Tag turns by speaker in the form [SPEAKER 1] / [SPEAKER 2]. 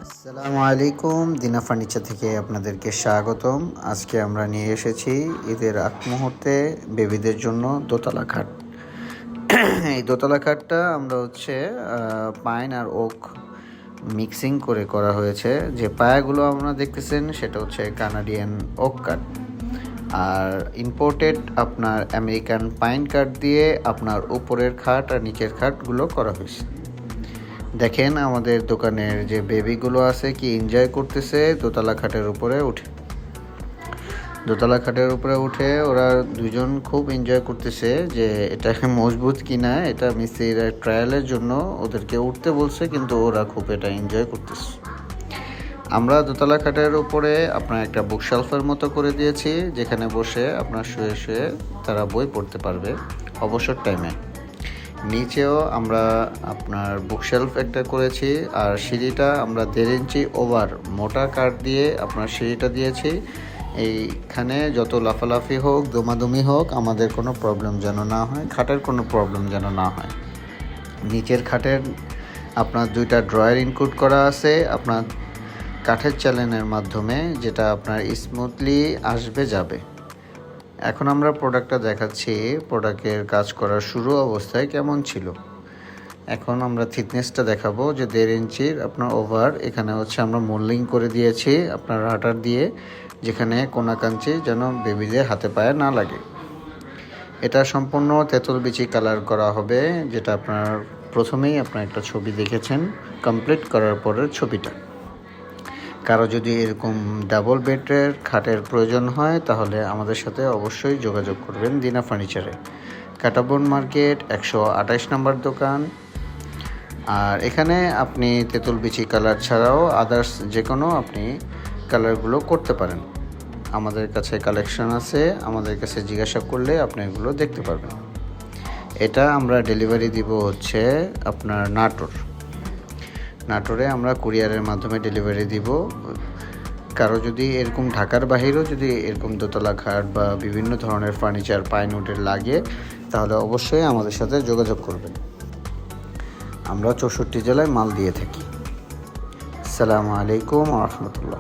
[SPEAKER 1] আসসালামু আলাইকুম, দিনা ফার্নিচার থেকে আপনাদেরকে স্বাগতম। আজকে আমরা নিয়ে এসেছি ঈদের আগ মুহূর্তে বেবিদের জন্য দোতলা খাট। এই দোতলা খাটটা আমরা পাইন আর ওক মিক্সিং করে করা হয়েছে। যে পায়াগুলো আপনারা দেখতেছেন সেটা হচ্ছে কানাডিয়ান ওক কাঠ, আর ইম্পোর্টেড আপনার আমেরিকান পাইন কাঠ দিয়ে আপনার উপরের খাট আর নিচের খাটগুলো করা হয়েছে। দেখেন আমাদের দোকানের যে বেবিগুলো আছে কি এনজয় করতেছে দোতলা খাটের উপরে উঠে। দোতলা খাটের উপরে উঠে ওরা দুজন খুব এনজয় করতেছে যে এটা মজবুত কিনা। এটা মিস্ত্রিরা ট্রায়ালের জন্য ওদেরকে উঠতে বলছে, কিন্তু ওরা খুব এটা এনজয় করতেছে। আমরা দোতলা খাটের উপরে আপনার একটা বুকশেলফের মতো করে দিয়েছি, যেখানে বসে আপনার শুয়ে শুয়ে তারা বই পড়তে পারবে অবসর টাইমে। নিচেও আমরা আপনার বুকশেলফ একটা করেছি, আর সিঁড়িটা আমরা 1.5 ইঞ্চি ওভার মোটা কাঠ দিয়ে আপনার সিঁড়িটা দিয়েছি। এইখানে যত লাফালাফি হোক দমাদমি হোক আমাদের কোনো প্রবলেম যেন না হয়, খাটের কোনো প্রবলেম যেন না হয়। নিচের খাটের আপনার 2টা ড্রয়ার ইনক্লুড করা আছে আপনার কাঠের চ্যানেলের মাধ্যমে, যেটা আপনার স্মুথলি আসবে যাবে। এখন আমরা প্রোডাক্টটা দেখাচ্ছি, প্রোডাক্টের কাজ করার শুরু অবস্থায় কেমন ছিল। এখন আমরা থিকনেসটা দেখাবো যে 1.5 ইঞ্চির আপনার ওভার। এখানে আমরা মোল্ডিং করে দিয়েছি আপনার রাটার দিয়ে, যেখানে কোনাকাঞ্চি যেন বেবিদের হাতে পায়ে না লাগে। এটা সম্পূর্ণ তেঁতুল বিচি কালার করা হবে, যেটা আপনার প্রথমেই আপনার একটা ছবি দেখেছেন কমপ্লিট করার পরের ছবিটা। কারো যদি এরকম ডাবল বেডের খাটের প্রয়োজন হয় তাহলে আমাদের সাথে অবশ্যই যোগাযোগ করবেন দিনা ফার্নিচারে। কাটাবন মার্কেট 128 নম্বর দোকান। আর এখানে আপনি তেঁতুল বিচি কালার ছাড়াও আদার্স যে কোনো আপনি কালারগুলো করতে পারেন। আমাদের কাছে কালেকশন আছে, আমাদের কাছে জিজ্ঞাসা করলে আপনি এগুলো দেখতে পারবেন। এটা আমরা ডেলিভারি দিব আপনার নাটোরে আমরা কুরিয়ারের মাধ্যমে ডেলিভারি দিব। কারো যদি এরকম ঢাকার বাহিরেও যদি এরকম দোতলা খাট বা বিভিন্ন ধরনের ফার্নিচার পাইনউডের লাগে তাহলে অবশ্যই আমাদের সাথে যোগাযোগ করবেন। আমরা 64 জেলায় মাল দিয়ে থাকি। আসসালামু আলাইকুম ওয়া রাহমাতুল্লাহ।